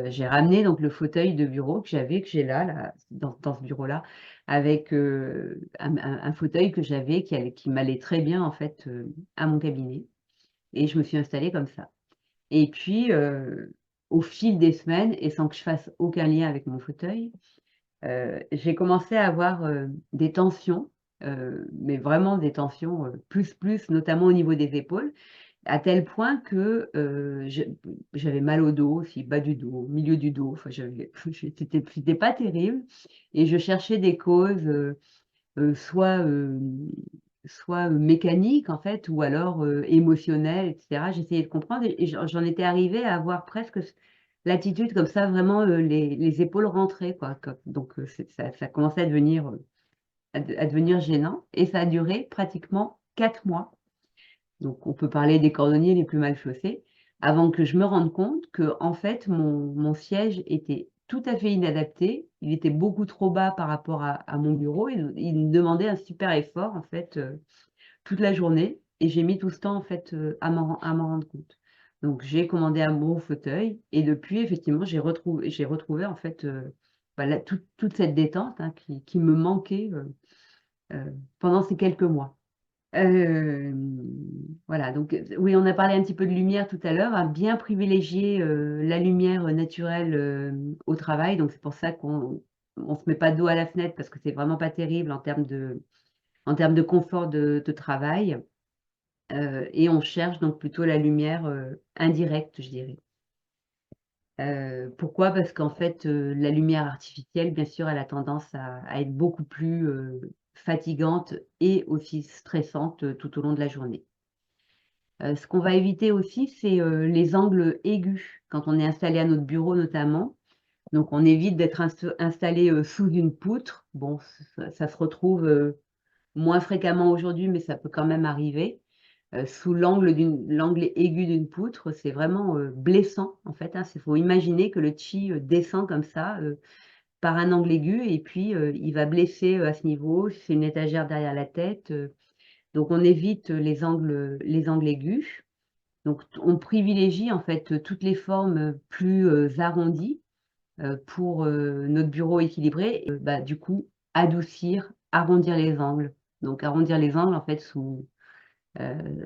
S1: j'ai ramené donc le fauteuil de bureau que j'ai là, dans ce bureau-là, avec, un fauteuil que j'avais qui m'allait très bien en fait, à mon cabinet et je me suis installée comme ça. Et puis, au fil des semaines et sans que je fasse aucun lien avec mon fauteuil, j'ai commencé à avoir, des tensions, mais vraiment des tensions, plus, notamment au niveau des épaules. À tel point que, j'avais mal au dos aussi, bas du dos, milieu du dos, enfin c'était pas terrible et je cherchais des causes, soit, mécaniques en fait ou alors, émotionnelles et cetera. J'essayais de comprendre et j'en étais arrivée à avoir presque l'attitude comme ça vraiment, les épaules rentrées quoi, donc ça commençait à devenir gênant et ça a duré pratiquement 4 mois. Donc on peut parler des cordonniers les plus mal chaussés, avant que je me rende compte que en fait mon siège était tout à fait inadapté. Il était beaucoup trop bas par rapport à mon bureau et il me demandait un super effort en fait, toute la journée et j'ai mis tout ce temps en fait, à m'en rendre compte. Donc j'ai commandé un bon fauteuil et depuis effectivement j'ai retrouvé en fait, bah, la toute cette détente, hein, qui me manquait, pendant ces quelques mois. Voilà, donc oui, on a parlé un petit peu de lumière tout à l'heure, à bien privilégier, la lumière, naturelle, au travail, donc c'est pour ça qu'on se met pas dos à la fenêtre parce que c'est vraiment pas terrible en termes de confort de travail, et on cherche donc plutôt la lumière, indirecte, je dirais. Pourquoi? Parce qu'en fait, la lumière artificielle, bien sûr, elle a tendance à être beaucoup plus, fatigante et aussi stressante, tout au long de la journée. Ce qu'on va éviter aussi, c'est, les angles aigus, quand on est installé à notre bureau notamment. Donc on évite d'être installé, sous une poutre. Bon, ça se retrouve, moins fréquemment aujourd'hui, mais ça peut quand même arriver. Sous l'angle aigu d'une poutre, c'est vraiment, blessant en fait, hein. Faut imaginer que le chi, descend comme ça, par un angle aigu et puis, il va blesser, à ce niveau. C'est une étagère derrière la tête, donc on évite, les angles aigus. Donc on privilégie en fait, toutes les formes, plus, arrondies, pour, notre bureau équilibré et bah, du coup, adoucir, arrondir les angles. Donc arrondir les angles en fait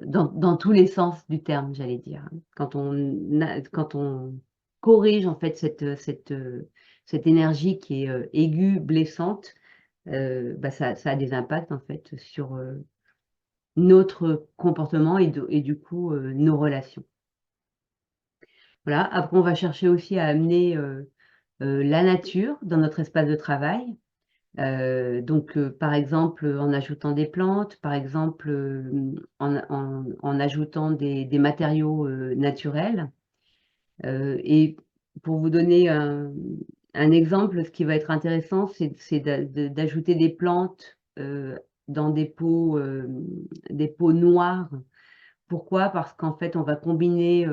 S1: dans tous les sens du terme, j'allais dire, hein. Quand on corrige en fait cette énergie qui est, aiguë, blessante, bah, ça a des impacts en fait sur, notre comportement et du coup, nos relations. Voilà, après on va chercher aussi à amener, la nature dans notre espace de travail, donc par exemple, en ajoutant des plantes, par exemple, en ajoutant des matériaux, naturels, et pour vous donner un exemple, ce qui va être intéressant, c'est d'ajouter des plantes, dans des pots noirs. Pourquoi? Parce qu'en fait, on va combiner,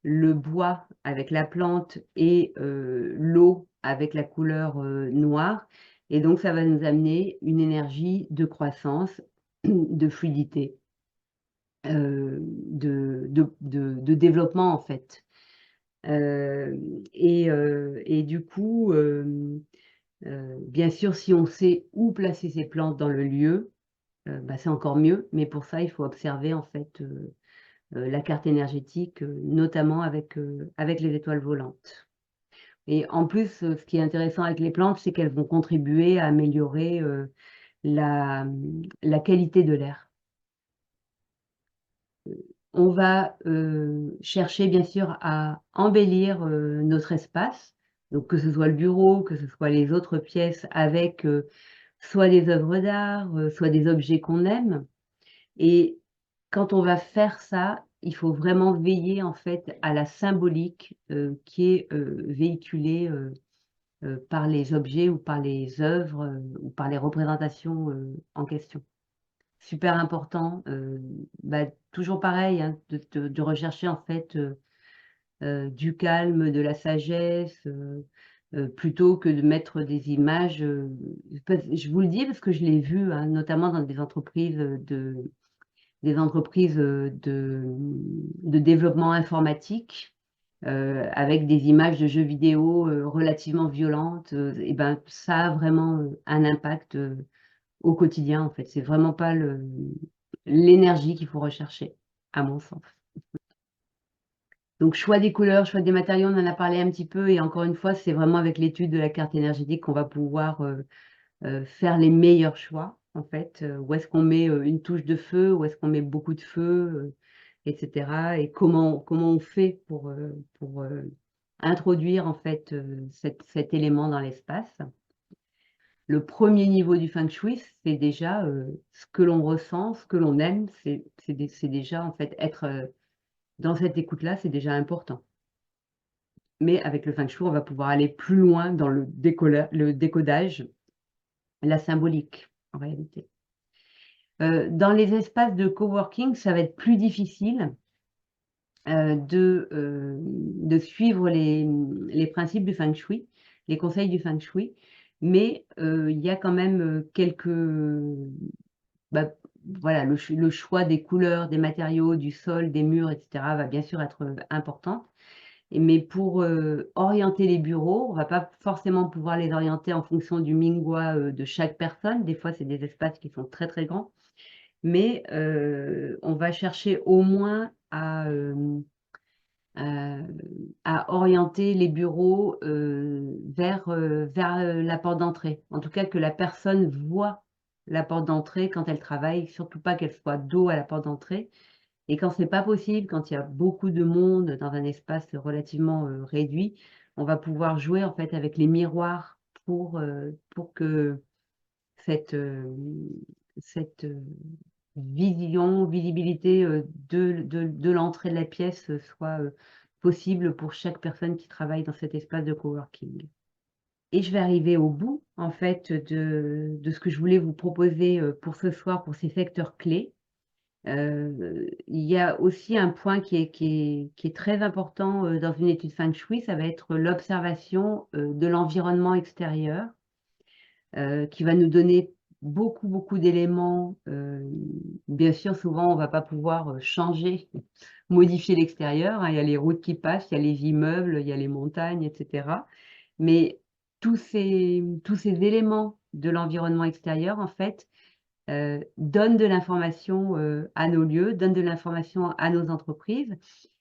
S1: le bois avec la plante et l'eau avec la couleur, noire et donc ça va nous amener une énergie de croissance, de fluidité, de développement en fait. Et du coup, bien sûr, si on sait où placer ces plantes dans le lieu, bah, c'est encore mieux, mais pour ça, il faut observer en fait, la carte énergétique, notamment avec les étoiles volantes. Et en plus, ce qui est intéressant avec les plantes, c'est qu'elles vont contribuer à améliorer, la qualité de l'air. On va, chercher bien sûr à embellir, notre espace, donc que ce soit le bureau, que ce soit les autres pièces avec, soit des œuvres d'art, soit des objets qu'on aime. Et quand on va faire ça, il faut vraiment veiller en fait à la symbolique, qui est, véhiculée, par les objets ou par les œuvres, ou par les représentations, en question. Super important, bah, toujours pareil, hein, de rechercher en fait, du calme, de la sagesse, plutôt que de mettre des images, je vous le dis parce que je l'ai vu, hein, notamment dans des entreprises, de développement informatique, avec des images de jeux vidéo, relativement violentes, et ben, ça a vraiment, un impact, au quotidien, en fait. C'est vraiment pas l'énergie qu'il faut rechercher, à mon sens. Donc choix des couleurs, choix des matériaux, on en a parlé un petit peu et encore une fois, c'est vraiment avec l'étude de la carte énergétique qu'on va pouvoir, faire les meilleurs choix, en fait. Où est-ce qu'on met, une touche de feu? Où est-ce qu'on met beaucoup de feu? Et cetera et comment on fait pour, introduire, en fait, cet élément dans l'espace. Le premier niveau du feng shui, c'est déjà, ce que l'on ressent, ce que l'on aime, c'est déjà, en fait, être, dans cette écoute-là, c'est déjà important. Mais avec le feng shui, on va pouvoir aller plus loin dans le décodage, la symbolique, en réalité. Dans les espaces de coworking, ça va être plus difficile, de suivre les principes du feng shui, les conseils du feng shui, mais il y a quand même, quelques, bah, voilà, le choix des couleurs, des matériaux, du sol, des murs et cetera va bien sûr être, important. Mais pour, orienter les bureaux, on va pas forcément pouvoir les orienter en fonction du Mingwa, de chaque personne. Des fois, c'est des espaces qui sont très, très grands, mais on va chercher au moins à orienter les bureaux, vers, la porte d'entrée. En tout cas, que la personne voit la porte d'entrée quand elle travaille, surtout pas qu'elle soit dos à la porte d'entrée et quand c'est pas possible, quand il y a beaucoup de monde dans un espace relativement, réduit, on va pouvoir jouer en fait avec les miroirs pour que cette, cette, visibilité, de l'entrée de la pièce, soit, possible pour chaque personne qui travaille dans cet espace de coworking. Et je vais arriver au bout en fait de ce que je voulais vous proposer, pour ce soir pour ces secteurs clés. Il y a aussi un point qui est très important, dans une étude feng shui, ça va être l'observation, de l'environnement extérieur, qui va nous donner beaucoup, beaucoup d'éléments. Bien sûr, souvent, on va pas pouvoir, changer, modifier l'extérieur, hein. Il y a les routes qui passent, il y a les immeubles, il y a les montagnes et cetera. Mais tous ces éléments de l'environnement extérieur, en fait, donnent de l'information, à nos lieux, donnent de l'information à nos entreprises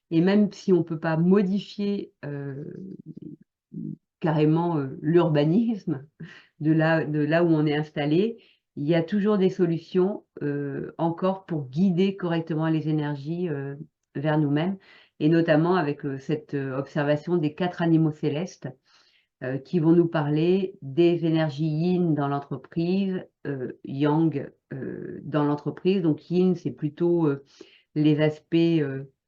S1: et même si on peut pas modifier, carrément, l'urbanisme de là où on est installé, il y a toujours des solutions, encore pour guider correctement les énergies, vers nous-mêmes et notamment avec, cette, observation des 4 animaux célestes, qui vont nous parler des énergies yin dans l'entreprise, yang, dans l'entreprise. Donc yin, c'est plutôt, les aspects,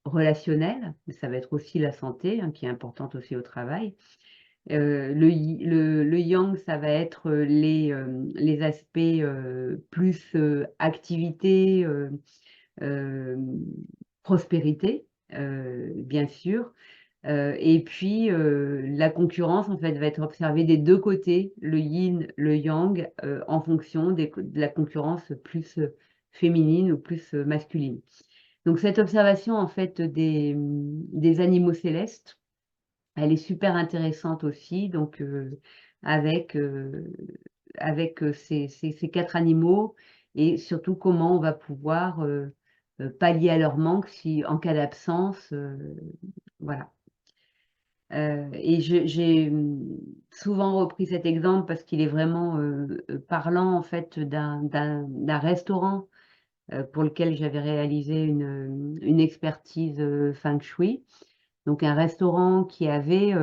S1: relationnels, mais ça va être aussi la santé, hein, qui est importante aussi au travail. Le yang, ça va être, les aspects, plus, activité, prospérité, bien sûr. Et puis, la concurrence, en fait, va être observée des 2 côtés, le yin, le yang, en fonction de la concurrence plus, féminine ou plus, masculine. Donc cette observation, en fait, des animaux célestes, elle est super intéressante aussi, donc avec, heu, avec ces 4 animaux et surtout comment on va pouvoir, pallier à leur manque si en cas d'absence, voilà. Et j'ai souvent repris cet exemple parce qu'il est vraiment parlant en fait d'un restaurant pour lequel j'avais réalisé une expertise feng shui. Donc un restaurant qui avait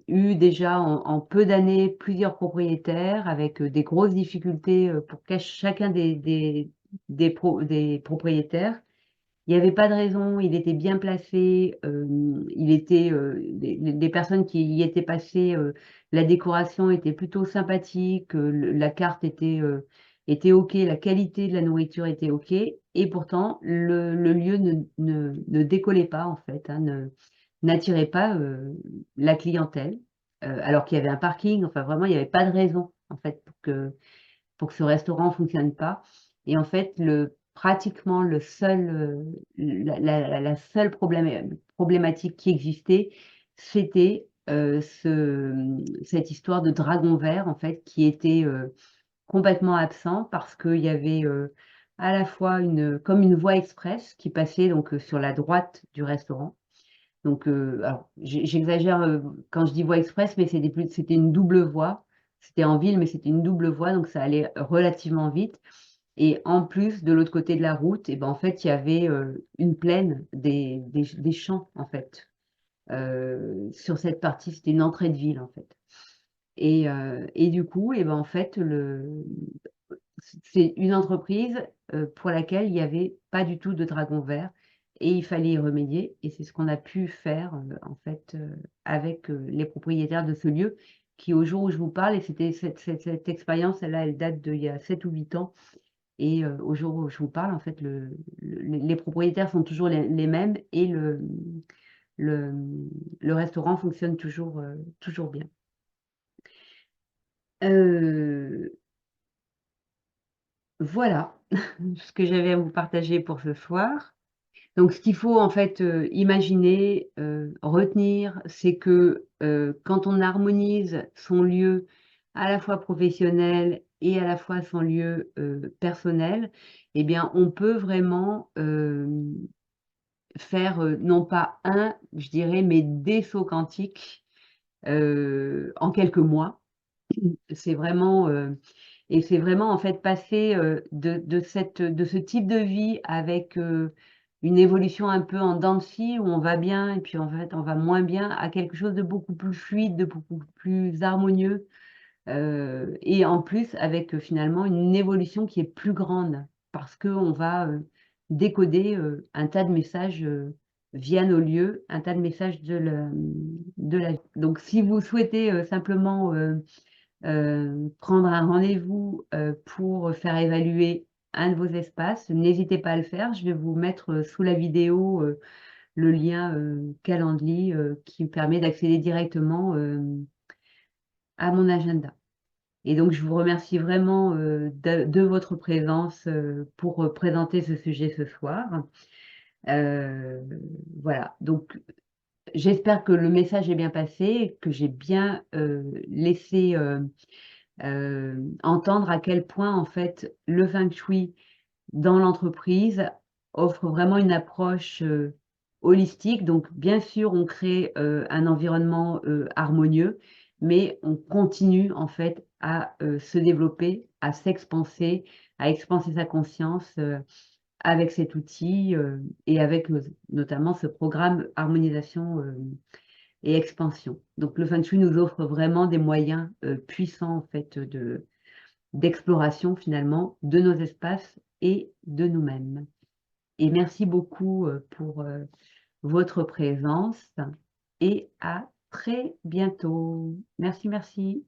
S1: eu déjà en peu d'années plusieurs propriétaires avec des grosses difficultés pour chacun des propriétaires. Il n'y avait pas de raison, il était bien placé, il était, les personnes qui y étaient passées, la décoration était plutôt sympathique, la carte était OK, la qualité de la nourriture était OK, et pourtant le lieu ne décollait pas en fait, hein, n'attirait pas la clientèle, alors qu'il y avait un parking, enfin vraiment il n'y avait pas de raison en fait pour que ce restaurant fonctionne pas. Et en fait, pratiquement le seul, la seule problématique qui existait, c'était cette histoire de dragon vert, en fait, qui était complètement absent parce qu'il y avait à la fois comme une voie express qui passait donc sur la droite du restaurant. Donc, alors, j'exagère quand je dis voie express, mais c'était une double voie. C'était en ville, mais c'était une double voie, donc ça allait relativement vite. Et en plus, de l'autre côté de la route, et ben, en fait, il y avait une plaine, des champs, en fait. Sur cette partie, c'était une entrée de ville, en fait. Et du coup, et ben, en fait, c'est une entreprise pour laquelle il n'y avait pas du tout de dragon vert et il fallait y remédier. Et c'est ce qu'on a pu faire en fait avec les propriétaires de ce lieu qui, au jour où je vous parle, et c'était cette expérience-là, elle date d'il y a 7 ou 8 ans. Et au jour où je vous parle, en fait, les propriétaires sont toujours les mêmes et le, le restaurant fonctionne toujours bien. Euh, voilà ce que j'avais à vous partager pour ce soir. Donc, ce qu'il faut en fait imaginer, retenir, c'est que quand on harmonise son lieu à la fois professionnel et à la fois son lieu personnel, eh bien, on peut vraiment faire non pas un, je dirais, mais des sauts quantiques en quelques mois. C'est vraiment et c'est vraiment en fait passer de ce type de vie avec une évolution un peu en dents de scie où on va bien et puis en fait on va moins bien à quelque chose de beaucoup plus fluide, de beaucoup plus harmonieux et en plus avec finalement une évolution qui est plus grande parce qu'on va décoder un tas de messages via nos lieux, un tas de messages de la vie. Donc si vous souhaitez simplement prendre un rendez-vous pour faire évaluer un de vos espaces, n'hésitez pas à le faire. Je vais vous mettre sous la vidéo le lien Calendly qui permet d'accéder directement à mon agenda. Et donc, je vous remercie vraiment de votre présence pour présenter ce sujet ce soir. Euh, voilà, donc j'espère que le message est bien passé, que j'ai bien laissé entendre à quel point en fait le feng shui dans l'entreprise offre vraiment une approche holistique. Donc bien sûr, on crée un environnement harmonieux, mais on continue en fait à se développer, à s'expanser, à expanser sa conscience avec cet outil et avec notamment ce programme harmonisation et expansion. Donc le Feng Shui nous offre vraiment des moyens puissants en fait d'exploration finalement de nos espaces et de nous-mêmes. Et merci beaucoup pour votre présence et à très bientôt. Merci, merci.